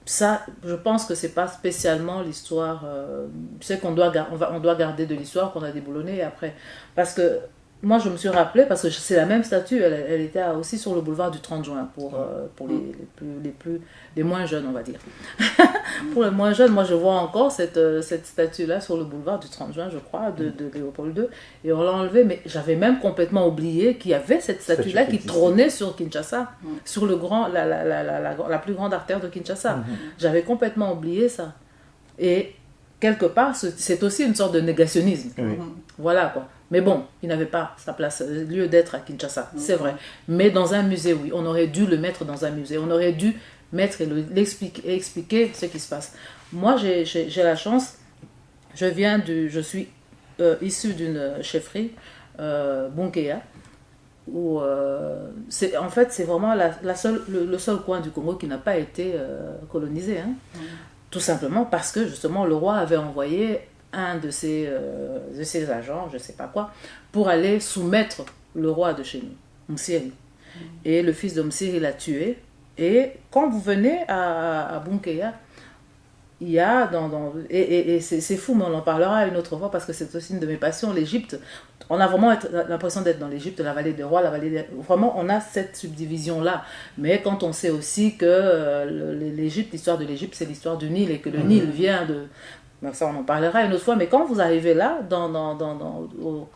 ça, je pense que c'est pas spécialement l'histoire. C'est qu'on doit garder de l'histoire qu'on a déboulonnée après. Parce que moi, je me suis rappelé, parce que c'est la même statue, elle était aussi sur le boulevard du 30 juin, pour les moins jeunes, on va dire. Pour les moins jeunes, moi, je vois encore cette statue-là sur le boulevard du 30 juin, je crois, de Léopold II, et on l'a enlevée, mais j'avais même complètement oublié qu'il y avait cette statue-là qui trônait sur Kinshasa, sur la plus grande artère de Kinshasa. J'avais complètement oublié ça. Et quelque part, c'est aussi une sorte de négationnisme. Voilà, quoi. Mais bon, il n'avait pas sa place, lieu d'être à Kinshasa, c'est vrai. Mais dans un musée, oui, on aurait dû le mettre dans un musée. On aurait dû mettre et expliquer ce qui se passe. Moi, j'ai la chance, je suis issu d'une chefferie, Bunkeya, où en fait, c'est vraiment le seul coin du Congo qui n'a pas été colonisé. Hein. Tout simplement parce que, justement, le roi avait envoyé un de ses agents, je ne sais pas quoi, pour aller soumettre le roi de chez nous, Msiri. Et le fils de Msiri l'a tué. Et quand vous venez à Bunkeya, il y a et c'est fou, mais on en parlera une autre fois parce que c'est aussi une de mes passions, l'Égypte. On a vraiment l'impression d'être dans l'Égypte, la vallée des rois, vraiment on a cette subdivision-là. Mais quand on sait aussi que l'Égypte, l'histoire de l'Égypte, c'est l'histoire du Nil et que le Nil vient de... Donc ça, on en parlera une autre fois, mais quand vous arrivez là, quand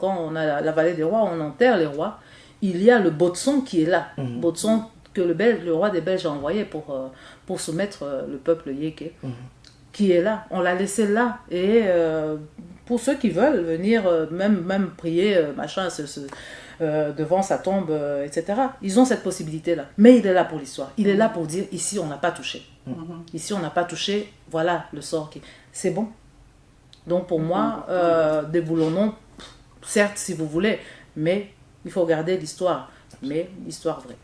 on a la vallée des rois, on enterre les rois, il y a le Botson qui est là. Botson que le roi des Belges a envoyé pour soumettre le peuple Yéké, qui est là. On l'a laissé là. Et pour ceux qui veulent venir même prier, devant sa tombe, etc., ils ont cette possibilité-là. Mais il est là pour l'histoire. Il est là pour dire, ici, on n'a pas touché. Ici, on n'a pas touché, voilà le sort qui... C'est bon. Donc pour moi, déboulonnons, certes si vous voulez, mais il faut garder l'histoire, mais l'histoire vraie.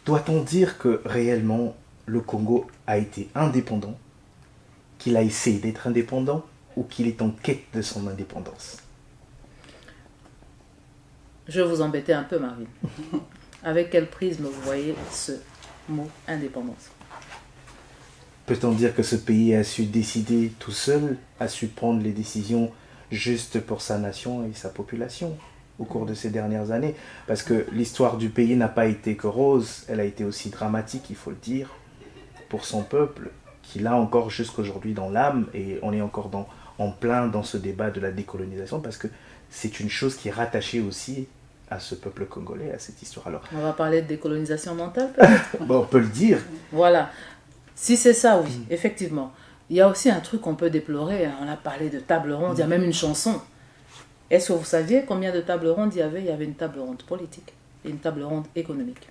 Doit-on dire que réellement le Congo a été indépendant qu'il a essayé d'être indépendant ou qu'il est en quête de son indépendance? Je vais vous embêter un peu, Marvin. Avec quel prisme vous voyez ce mot indépendance? Peut-on dire que ce pays a su décider tout seul, a su prendre les décisions justes pour sa nation et sa population au cours de ces dernières années? Parce que l'histoire du pays n'a pas été que rose, elle a été aussi dramatique, il faut le dire, pour son peuple, qui l'a encore jusqu'aujourd'hui dans l'âme, et on est encore en plein dans ce débat de la décolonisation, parce que c'est une chose qui est rattachée aussi à ce peuple congolais, à cette histoire. Alors, On va parler de décolonisation mentale, peut-être. bon, on peut le dire. Voilà. Si c'est ça, oui, effectivement. Il y a aussi un truc qu'on peut déplorer. Hein. On a parlé de table ronde, il y a même une chanson. Est-ce que vous saviez combien de tables rondes il y avait? Il y avait une table ronde politique et une table ronde économique.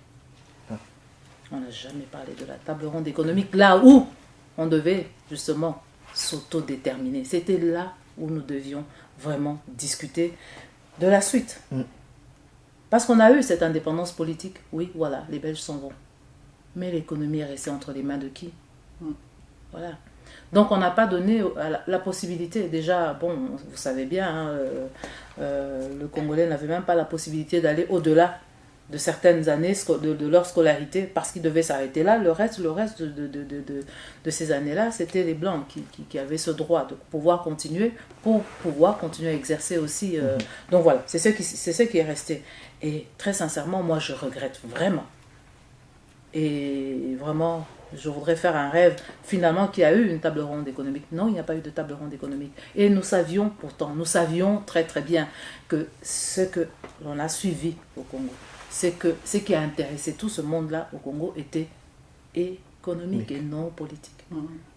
On n'a jamais parlé de la table ronde économique, là où on devait justement s'autodéterminer. C'était là où nous devions vraiment discuter de la suite. Parce qu'on a eu cette indépendance politique. Oui, voilà, les Belges s'en vont. Mais l'économie est restée entre les mains de qui? Voilà. Donc on n'a pas donné la possibilité. Déjà, bon, vous savez bien, hein, le Congolais n'avait même pas la possibilité d'aller au-delà de certaines années de leur scolarité parce qu'ils devaient s'arrêter là. Le reste de ces années-là, c'était les Blancs qui avaient ce droit de pouvoir continuer à exercer aussi. Donc voilà, c'est ce qui est resté. Et très sincèrement, moi je regrette vraiment. Et vraiment, je voudrais faire un rêve finalement qu'il y a eu une table ronde économique. Non, il n'y a pas eu de table ronde économique. Et nous savions très très bien que ce que l'on a suivi au Congo, c'est que ce qui a intéressé tout ce monde-là au Congo était économique et non politique.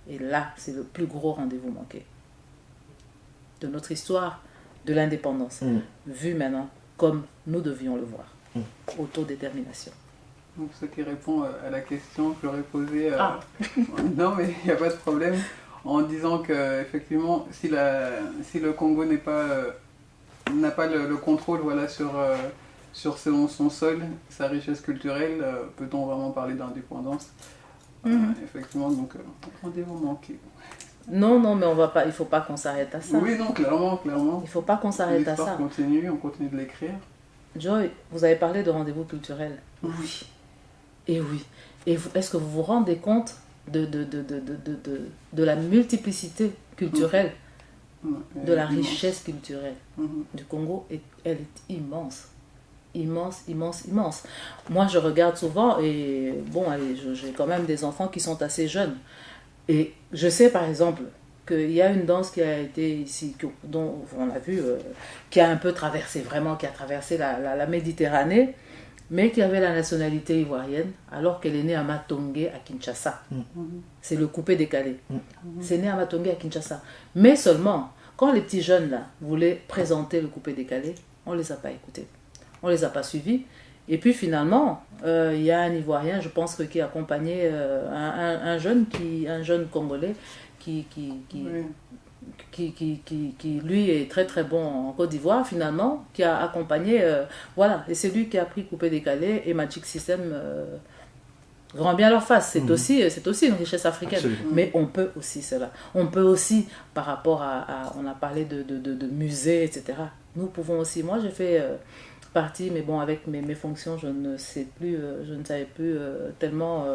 Et là, c'est le plus gros rendez-vous manqué de notre histoire de l'indépendance, vu maintenant comme nous devions le voir. Autodétermination. Donc, ce qui répond à la question que j'aurais posée, non mais il n'y a pas de problème, en disant que effectivement, si le Congo n'a pas le contrôle, voilà, sur son sol, sa richesse culturelle, peut-on vraiment parler d'indépendance? Effectivement, donc rendez-vous manqué. Non, mais il ne faut pas qu'on s'arrête à ça. Oui, non, clairement. Il ne faut pas qu'on s'arrête à ça. On continue de l'écrire. Joy, vous avez parlé de rendez-vous culturel. Oui. Et oui. Et est-ce que vous vous rendez compte de la multiplicité culturelle, de la richesse culturelle du Congo? Elle est immense. Immense. Moi, je regarde souvent et bon, j'ai quand même des enfants qui sont assez jeunes. Et je sais par exemple qu'il y a une danse qui a été ici, dont on a vu, qui a un peu traversé la Méditerranée, mais qui avait la nationalité ivoirienne, alors qu'elle est née à Matongé, à Kinshasa. C'est le coupé-décalé. C'est né à Matongé, à Kinshasa. Mais seulement, quand les petits jeunes là voulaient présenter le coupé-décalé, on ne les a pas écoutés. On ne les a pas suivis. Et puis finalement, il y a un Ivoirien, je pense, qui accompagnait un jeune Congolais qui lui est très très bon en Côte d'Ivoire finalement, qui a accompagné, voilà, et c'est lui qui a pris coupé décalé et Magic System rend bien leur face. C'est aussi une richesse africaine. Absolument. Mais on peut aussi cela. On peut aussi, par rapport on a parlé de musées, etc. Nous pouvons aussi, moi j'ai fait partie, mais bon, avec mes fonctions, je ne savais plus tellement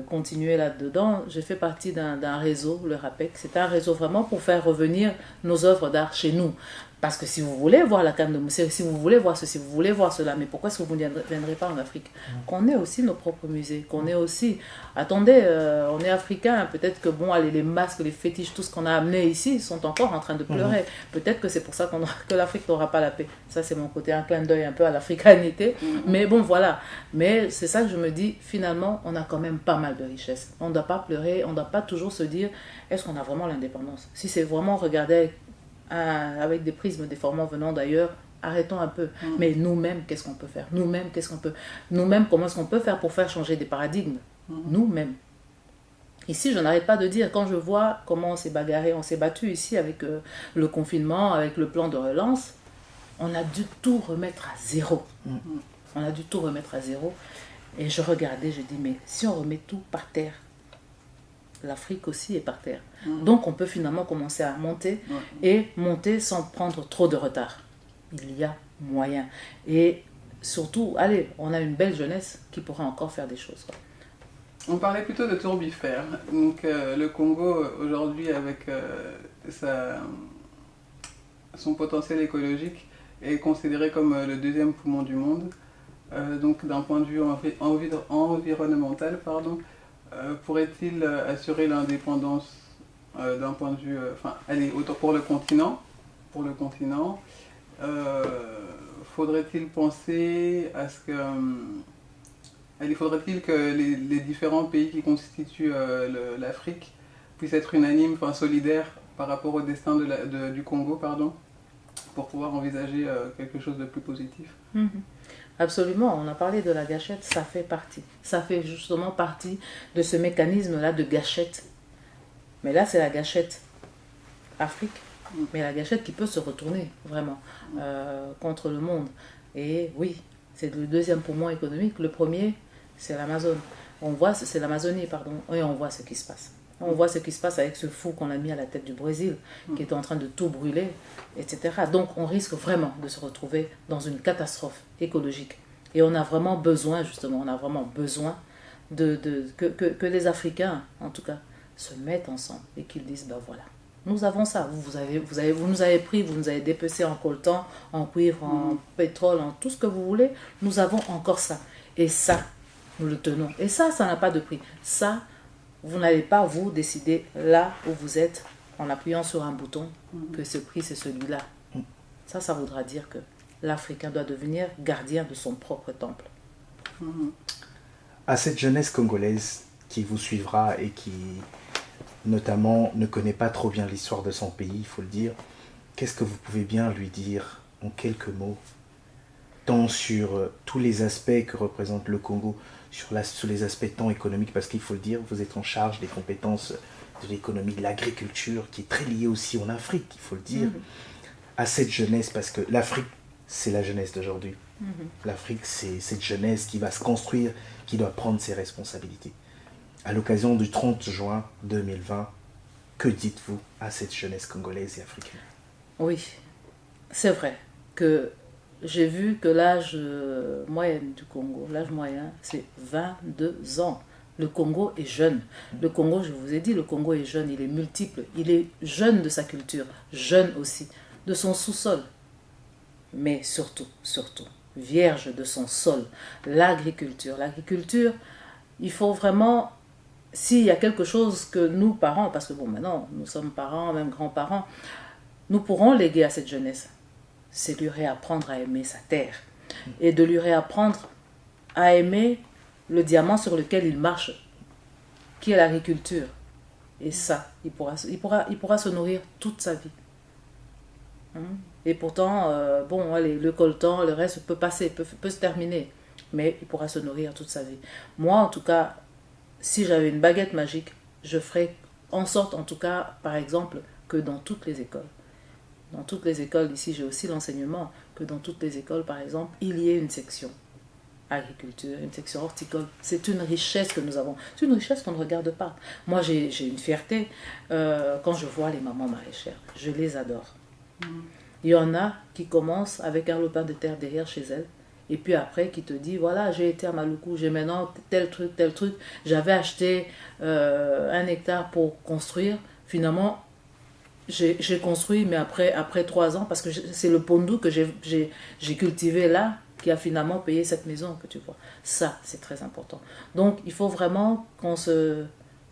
continuer là-dedans. J'ai fait partie d'un réseau, le RAPEC. C'est un réseau vraiment pour faire revenir nos œuvres d'art chez nous. Parce que si vous voulez voir la canne de musée, si vous voulez voir ceci, si vous voulez voir cela, mais pourquoi est-ce que vous ne viendrez pas en Afrique? Qu'on ait aussi nos propres musées, qu'on ait aussi... Attendez, on est africain, peut-être que bon, allez, les masques, les fétiches, tout ce qu'on a amené ici sont encore en train de pleurer. Peut-être que c'est pour ça que l'Afrique n'aura pas la paix. Ça, c'est mon côté, un clin d'œil un peu à l'africanité. Mais bon, voilà. Mais c'est ça que je me dis, finalement, on a quand même pas mal de richesses. On ne doit pas pleurer, on ne doit pas toujours se dire, est-ce qu'on a vraiment l'indépendance? Si c'est vraiment regarder avec des prismes déformants venant d'ailleurs, arrêtons un peu. Mais nous-mêmes, qu'est-ce qu'on peut faire? Nous-mêmes, comment est-ce qu'on peut faire pour faire changer des paradigmes? Nous-mêmes. Ici, je n'arrête pas de dire, quand je vois comment on s'est bagarré, on s'est battu ici avec le confinement, avec le plan de relance, on a dû tout remettre à zéro. On a dû tout remettre à zéro. Et je regardais, je dis, mais si on remet tout par terre, l'Afrique aussi est par terre. Donc on peut finalement commencer à monter et monter sans prendre trop de retard. Il y a moyen. Et surtout, allez, on a une belle jeunesse qui pourra encore faire des choses, quoi. On parlait plutôt de tourbifères. Donc le Congo aujourd'hui avec son potentiel écologique est considéré comme le deuxième poumon du monde. Donc d'un point de vue environnemental, pourrait-il assurer l'indépendance d'un point de vue, autant pour le continent, faudrait-il penser à ce que faudrait-il que les différents pays qui constituent l'Afrique puissent être unanimes, solidaires par rapport au destin du Congo, pour pouvoir envisager quelque chose de plus positif. Absolument, on a parlé de la gâchette, ça fait partie. Ça fait justement partie de ce mécanisme-là de gâchette. Mais là, c'est la gâchette Afrique, mais la gâchette qui peut se retourner vraiment contre le monde. Et oui, c'est le deuxième poumon économique. Le premier, c'est l'Amazone. C'est l'Amazonie, et on voit ce qui se passe. On voit ce qui se passe avec ce fou qu'on a mis à la tête du Brésil, qui est en train de tout brûler, etc. Donc on risque vraiment de se retrouver dans une catastrophe écologique. Et on a vraiment besoin, que les Africains, en tout cas, se mettent ensemble et qu'ils disent, voilà, nous avons ça, vous nous avez pris, vous nous avez dépecé en coltan, en cuivre, en pétrole, en tout ce que vous voulez, nous avons encore ça. Et ça, nous le tenons. Et ça n'a pas de prix. Ça, vous n'allez pas vous décider là où vous êtes en appuyant sur un bouton que ce prix c'est celui-là. Ça voudra dire que l'Africain doit devenir gardien de son propre temple. À cette jeunesse congolaise qui vous suivra et qui notamment ne connaît pas trop bien l'histoire de son pays, il faut le dire, qu'est-ce que vous pouvez bien lui dire en quelques mots, tant sur tous les aspects que représente le Congo, sur les aspects tant économiques, parce qu'il faut le dire, vous êtes en charge des compétences de l'économie, de l'agriculture, qui est très liée aussi en Afrique, il faut le dire, à cette jeunesse, parce que l'Afrique, c'est la jeunesse d'aujourd'hui. L'Afrique, c'est cette jeunesse qui va se construire, qui doit prendre ses responsabilités. À l'occasion du 30 juin 2020, que dites-vous à cette jeunesse congolaise et africaine? Oui, c'est vrai que j'ai vu que l'âge moyen du Congo, c'est 22 ans. Le Congo est jeune. Le Congo, je vous ai dit, le Congo est jeune, il est multiple. Il est jeune de sa culture, jeune aussi de son sous-sol. Mais surtout, vierge de son sol, l'agriculture. L'agriculture, il faut vraiment, s'il y a quelque chose que nous, parents, parce que maintenant, nous sommes parents, même grands-parents, nous pourrons léguer à cette jeunesse, c'est lui réapprendre à aimer sa terre et de lui réapprendre à aimer le diamant sur lequel il marche, qui est l'agriculture. Et ça, il pourra se nourrir toute sa vie. Et pourtant, le coltan, le reste peut passer, peut se terminer, mais il pourra se nourrir toute sa vie. Moi, en tout cas, si j'avais une baguette magique, je ferais en sorte, en tout cas, par exemple, que dans toutes les écoles, ici j'ai aussi l'enseignement, que dans toutes les écoles, par exemple, il y ait une section agriculture, une section horticole. C'est une richesse que nous avons. C'est une richesse qu'on ne regarde pas. Moi, j'ai une fierté quand je vois les mamans maraîchères. Je les adore. Il y en a qui commencent avec un lopin de terre derrière chez elles, et puis après qui te dit, voilà, j'ai été à Maluku, j'ai maintenant tel truc, j'avais acheté 1 hectare pour construire, finalement, j'ai construit, mais après 3 ans, parce que c'est le pondou que j'ai cultivé là, qui a finalement payé cette maison que tu vois. Ça, c'est très important. Donc, il faut vraiment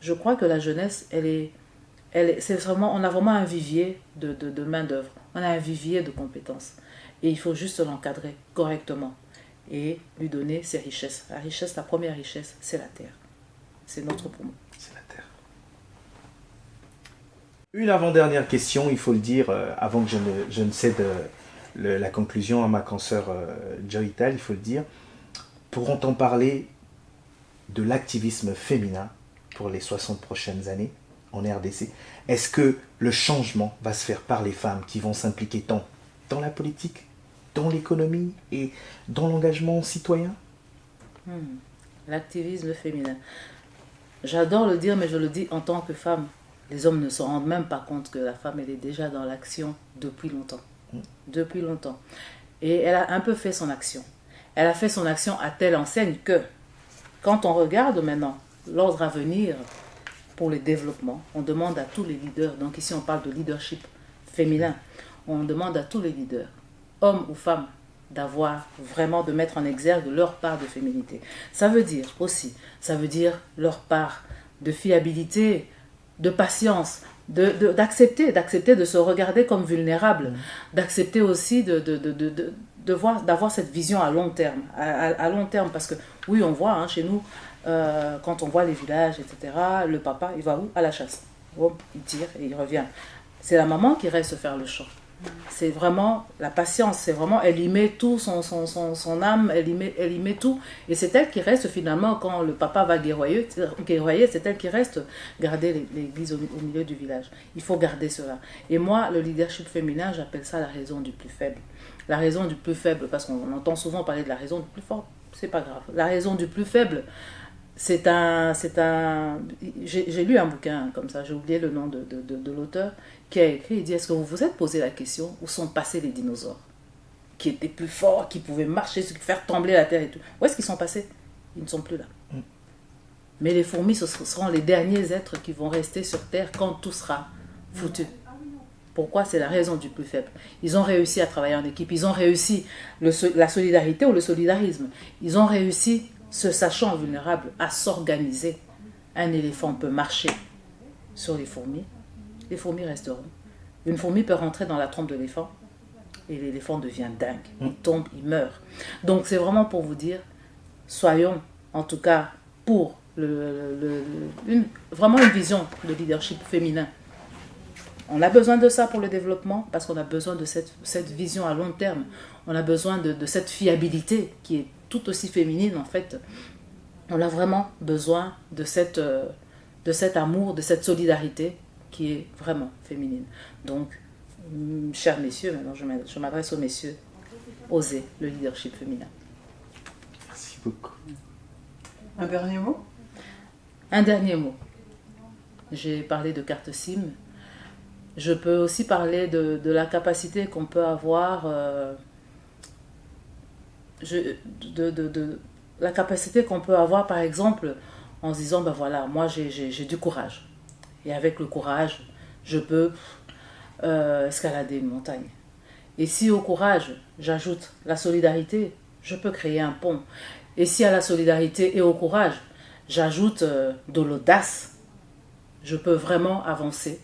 je crois que la jeunesse, c'est vraiment, on a vraiment un vivier de main-d'œuvre. On a un vivier de compétences. Et il faut juste l'encadrer correctement et lui donner ses richesses. La première richesse, c'est la terre. C'est notre poumon. C'est la terre. Une avant-dernière question, il faut le dire, avant que je ne cède la conclusion à ma consoeur Joytal, il faut le dire. Pourront-on parler de l'activisme féminin pour les 60 prochaines années en RDC? Est-ce que le changement va se faire par les femmes qui vont s'impliquer tant dans la politique, dans l'économie et dans l'engagement citoyen? L'activisme féminin. J'adore le dire, mais je le dis en tant que femme. Les hommes ne se rendent même pas compte que la femme, elle est déjà dans l'action depuis longtemps. Depuis longtemps. Et elle a un peu fait son action. Elle a fait son action à telle enseigne que, quand on regarde maintenant l'ordre à venir pour le développement, on demande à tous les leaders, donc ici on parle de leadership féminin, on demande à tous les leaders, hommes ou femmes, de mettre en exergue leur part de féminité. Ça veut dire aussi, leur part de fiabilité, de patience, d'accepter de se regarder comme vulnérable, d'accepter aussi d'avoir cette vision à long terme, à long terme, parce que oui, on voit chez nous, quand on voit les villages, etc., le papa, il va où? À la chasse. Hop, il tire et il revient. C'est la maman qui reste faire le champ. C'est vraiment la patience, c'est vraiment, elle y met tout son âme, elle y met tout, et c'est elle qui reste finalement, quand le papa va guerroyer, c'est elle qui reste garder l'église au milieu du village. Il faut garder cela. Et moi, le leadership féminin, j'appelle ça la raison du plus faible. La raison du plus faible, parce qu'on entend souvent parler de la raison du plus fort, c'est pas grave. La raison du plus faible, j'ai lu un bouquin comme ça, j'ai oublié le nom de l'auteur, qui a écrit, il dit, est-ce que vous vous êtes posé la question où sont passés les dinosaures, qui étaient plus forts, qui pouvaient marcher, faire trembler la terre et tout? Où est-ce qu'ils sont passés? Ils ne sont plus là. Mais les fourmis, ce seront les derniers êtres qui vont rester sur terre quand tout sera foutu. Pourquoi? C'est la raison du plus faible. Ils ont réussi à travailler en équipe, ils ont réussi la solidarité ou le solidarisme. Ils ont réussi, se sachant vulnérables, à s'organiser. Un éléphant peut marcher sur les fourmis resteront. Une fourmi peut rentrer dans la trompe de l'éléphant et l'éléphant devient dingue. Il tombe, il meurt. Donc c'est vraiment pour vous dire, soyons en tout cas pour vraiment une vision de leadership féminin. On a besoin de ça pour le développement parce qu'on a besoin de cette vision à long terme. On a besoin de cette fiabilité qui est tout aussi féminine en fait. On a vraiment besoin de cet amour, de cette solidarité qui est vraiment féminine. Donc, chers messieurs, maintenant je m'adresse aux messieurs, osez le leadership féminin. Merci beaucoup. Un dernier mot? Un dernier mot. J'ai parlé de carte SIM. Je peux aussi parler de la capacité qu'on peut avoir, la capacité qu'on peut avoir par exemple en se disant, ben voilà, moi j'ai du courage. Et avec le courage, je peux escalader une montagne. Et si au courage, j'ajoute la solidarité, je peux créer un pont. Et si à la solidarité et au courage, j'ajoute de l'audace, je peux vraiment avancer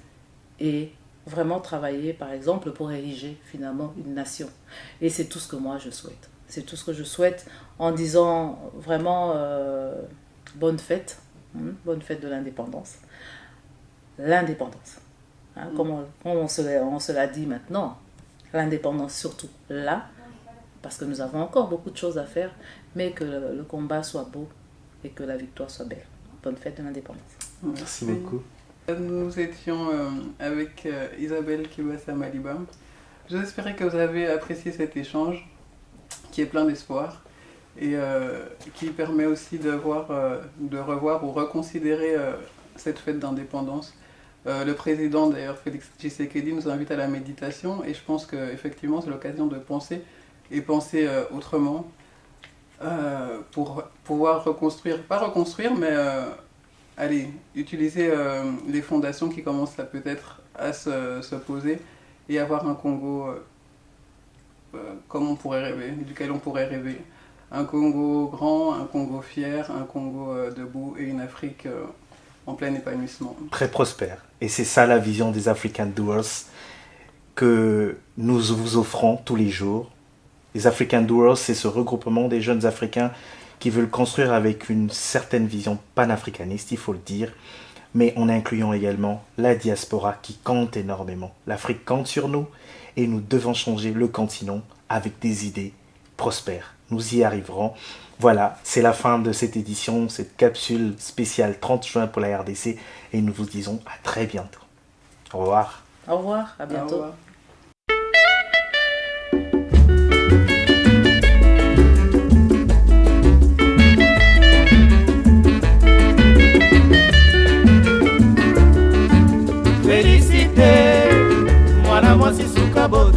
et vraiment travailler, par exemple, pour ériger finalement une nation. Et c'est tout ce que moi je souhaite. C'est tout ce que je souhaite en disant vraiment bonne fête de l'indépendance. L'indépendance. Comme on se l'a dit maintenant, l'indépendance surtout là, parce que nous avons encore beaucoup de choses à faire, mais que le combat soit beau et que la victoire soit belle. Bonne fête de l'indépendance. Merci beaucoup. Nous étions avec Isabelle Kibasa Maliba. J'espère que vous avez apprécié cet échange qui est plein d'espoir et qui permet aussi de revoir ou reconsidérer cette fête d'indépendance. Le président, d'ailleurs, Félix Tshisekedi, nous invite à la méditation et je pense qu'effectivement, c'est l'occasion de penser et penser autrement pour pouvoir reconstruire, pas reconstruire, mais utiliser les fondations qui commencent peut-être à se poser et avoir un Congo comme on pourrait rêver, duquel on pourrait rêver. Un Congo grand, un Congo fier, un Congo debout et une Afrique en plein épanouissement. Très prospère. Et c'est ça la vision des African Doers que nous vous offrons tous les jours. Les African Doers, c'est ce regroupement des jeunes Africains qui veulent construire avec une certaine vision panafricaniste, il faut le dire, mais en incluant également la diaspora qui compte énormément. L'Afrique compte sur nous et nous devons changer le continent avec des idées prospères. Nous y arriverons. Voilà, c'est la fin de cette édition, cette capsule spéciale 30 juin pour la RDC et nous vous disons à très bientôt. Au revoir. Au revoir, à bientôt. Au revoir.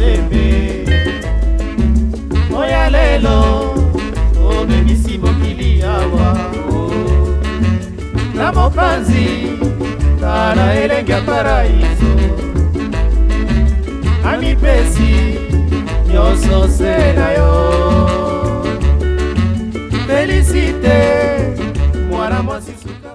tembe oya lelo obebisi mokili awa na mopanzi tala elenge ya paraiso amipesi nyonso se na yo felicite mwana mwasi suka